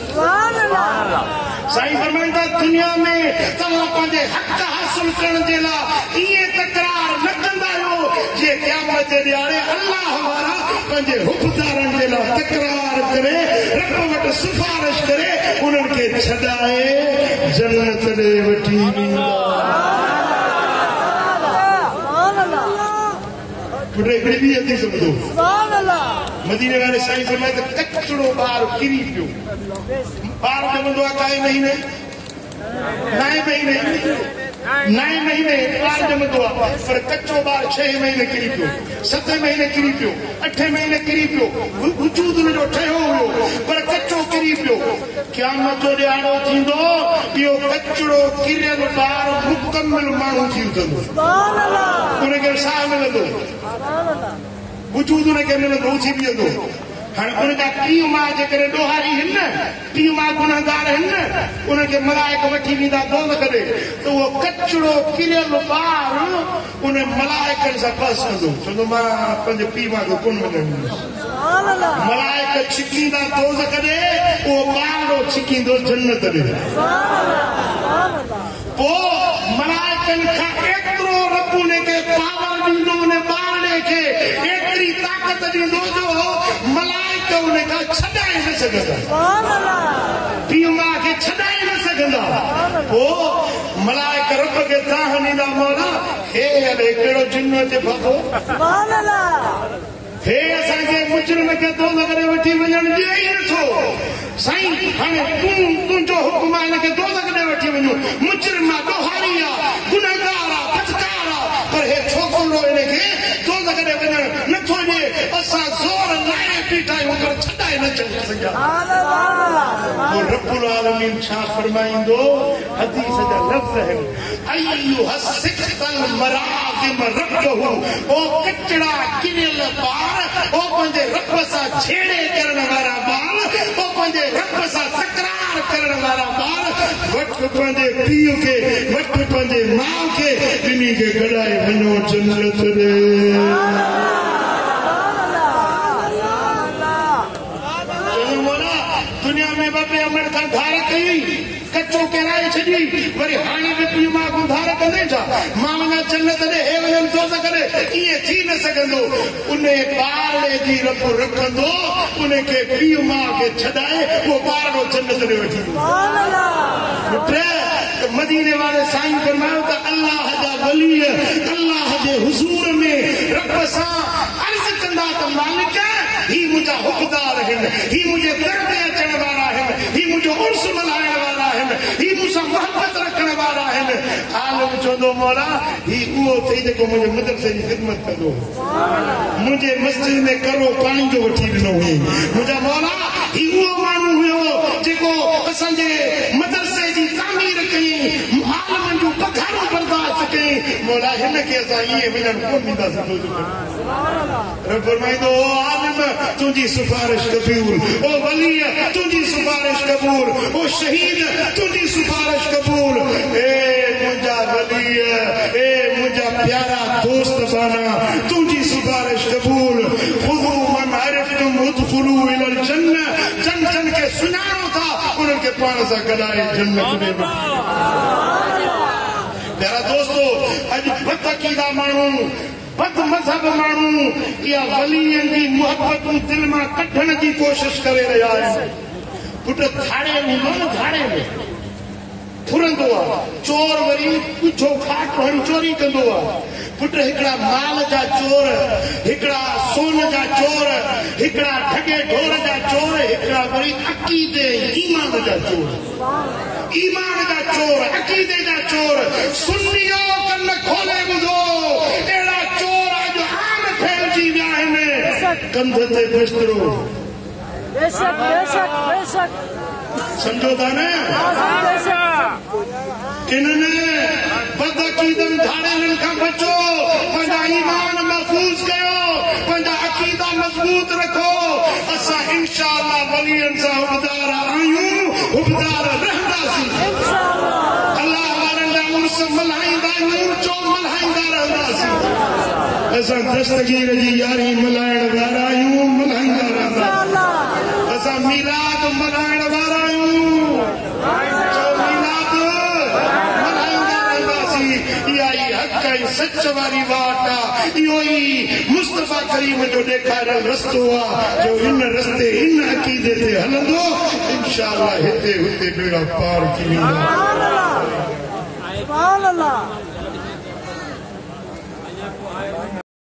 A: साईं फरमाइनि था दुनिया में तव्हां पंहिंजे हक़ हासिल करण जे लाइ ईअं तकरार न कंदा आहियो जे क़यामत जे ॾियारे अल्लाह वारा पंहिंजे हुबदारनि जे लाइ तकरार करे रब वटि सिफारिश करे उन्हनि खे छॾाए जन्नत ॾे वठी वेंदा हिकिड़ी ॿी हदीस ॿुधो मदीने वारे साईं फरमाए त कचिड़ो ॿार किरी पियो ॿार ॼमंदो आहे काए महीने 9 महीने ॿार ॼमंदो आहे पर कचो ॿार 6 महीने किरी पियो 7 महीने किरी पियो 8 महीने किरी पियो वजूद हुनजो ठहियो हुयो पर कचो किरी पियो क़यामत जो ॾियारो थींदो इहो कचिड़ो किरियल ॿार मुकमिल माण्हू थी उथंदो उनखे साह मिलंदो वजूद हुनखे मिलंदो उथी बीहंदो हाणे उनजा पीउ माउ जेकॾहिं ॾोहारी आहिनि न पीउ माउ गुनहगार आहिनि न उनखे मलाइक वठी वेंदा दोज़ख ॾे त उहो कचिड़ो किरियल ॿार उन मलाइकनि सां बस कंदो चवंदो मां पंहिंजे पीउ माउ खे कोन वञणु ॾींदुसि मलाइक छिकींदा दोज़ख ॾे उहो ॿारो छिकींदो जन्नत ॾे पोइ मलाइकनि खां एतिरो रब उनखे पावर ॾींदो उन ॿारड़े खे एतिरी ताक़त ॾींदो जो मलाइक उनखां छॾाए न सघंदा पीउ माउ खे छॾाए न सघंदा पोइ मलाइक रब खे ताह ॾींदा मौला हे हले कहिड़ो जिन्नो हिते फाथो हे असांखे मुजरिम खे दोज़ख ॾे वठी वञणु ॾिए ई नथो साईं हाणे तुंहिंजो हुकुम आहे हिनखे दोज़ख ॾे वठी वञो मुजरिम आहे ॾोहारी आहे गुनहगार आहे बदकार आहे पर हे छोकिरो हिनखे दोज़ख ॾे वञणु नथो ॾिए असां ज़ोर लाए बीठा आहियूं पर छॾाए न सघिया रब्बुल आलमीन छा फरमाईंदो हदीस जा लफ़्ज़ आहिनि अय्युहा सिक़ल मराग़िम रब्बहु ओ कचड़ा किरियल ॿार ओ पंहिंजे रब सां छेड़े करण वारा ॿार ओ पंहिंजे रब सां तकरार करण वारा ॿार वटि पंहिंजे पीउ खे वटि पंहिंजे माउ खे ॿिन्ही खे गॾाए वञो जन्नत ॾे दुनिया में बाबे अमर खां धार कई कचो केराए छॾी वरी हाणे बि पीउ माउ खां धार कंदे छा मां वञा जन्नत ॾे हे वञनि दोज़ख ॾे ईअं थी न सघंदो उन ॿारड़े जी रब रखंदो उनखे पीउ माउ खे छॾाए उहो ॿारड़ो जन्नत में वठी मदीने वाले साईं फरमायो त अल्लाह जा वली अल्लाह जे हुज़ूर में रब सां अर्ज़ कंदा त मालिक ही मुंहिंजा हुकदार आहिनि ही मुंहिंजे दर ते अचण वारा आहिनि ही मुंहिंजो उर्स मल्हाइण वारा आहिनि ही मूंसां मोहबत रखण वारा आहिनि आलिम चवंदो मौला ही उहो अथई जेको मुंहिंजे मदरसे जी ख़िदमत कंदो मुंहिंजे मस्जिद में करो पाणी जो वठी ॾिनो हुई मुंहिंजा मौला ही उहो माण्हू हुयो जेको असांजे मदरसे जी तामीर कई आलिमनि जूं पघारूं बर्दाश्त कई मौला हिन खे असां इहे वञण कोन ॾींदासीं फरमाईंदो ओ आलिम तुंहिंजी सिफारिश कबूल ओ वली तुंहिंजी सिफारिश कबूल ओ शहीद तुंहिंजी सिफारिश कबूल ए मुंहिंजा वली ए मुंहिंजा प्यारा दोस्त बाना तुंहिंजी सिफारिश कबूल खुदू मन अरिफ़्तुम उदखुलू इलल जन्नह जन जन खे सुञाणो था उन्हनि खे पाण सां गॾाए जन्नत में प्यारा दोस्तो अॼु बदअक़ीदा माण्हू बद मज़हब माण्हू इहा वलीअनि जी मोहबतूं दिल मां कढण जी कोशिश करे रहिया आहिनि पुट धाड़े हूंदो न धाड़े में फुरंदो आहे चोर वरी कुझो खाट हणी चोरी कंदो आहे पुट हिकिड़ा माल जा चोर हिकिड़ा सोन जा चोर हिकिड़ा ठगे ढोर जा चोर हिकिड़ा वरी अक़ीदे ईमान जा चोर ईमान जा चोर अक़ीदे जा चोर सुन्नियो कन खोले ॿुधो अहिड़ा चोर अॼु आम फैलिजी विया आहिनि कंध ते बिस्तरो
B: बेशक बेशक बेशक
A: समझो था न इन्हनि बदअक़ीदनि धाड़ेलनि खां बचो पंहिंजा ईमान महफ़ूज़ कयो पंहिंजा अक़ीदा मज़बूत रखो असां इंशाअल्लाह वलीअनि सां हुबदार आहियूं हुबदार रहंदासीं अल्लाह वारनि जा उर्स मल्हाईंदा आहियूं चो मल्हाईंदा रहंदासीं असां दस्तगीर जी यारी मल्हाइण वारा आहियूं मल्हाईंदा रहंदासीं असां मीलाद मल्हाइण वारा आहियूं सच वारी वाट आहे इहो ई मुस्तफ़ा करीम जो ॾेखारियल रस्तो आहे जो हिन रस्ते हिन अक़ीदे ते हलंदो इंशाअल्लाह हिते हुते बेड़ा पार थी वेंदा।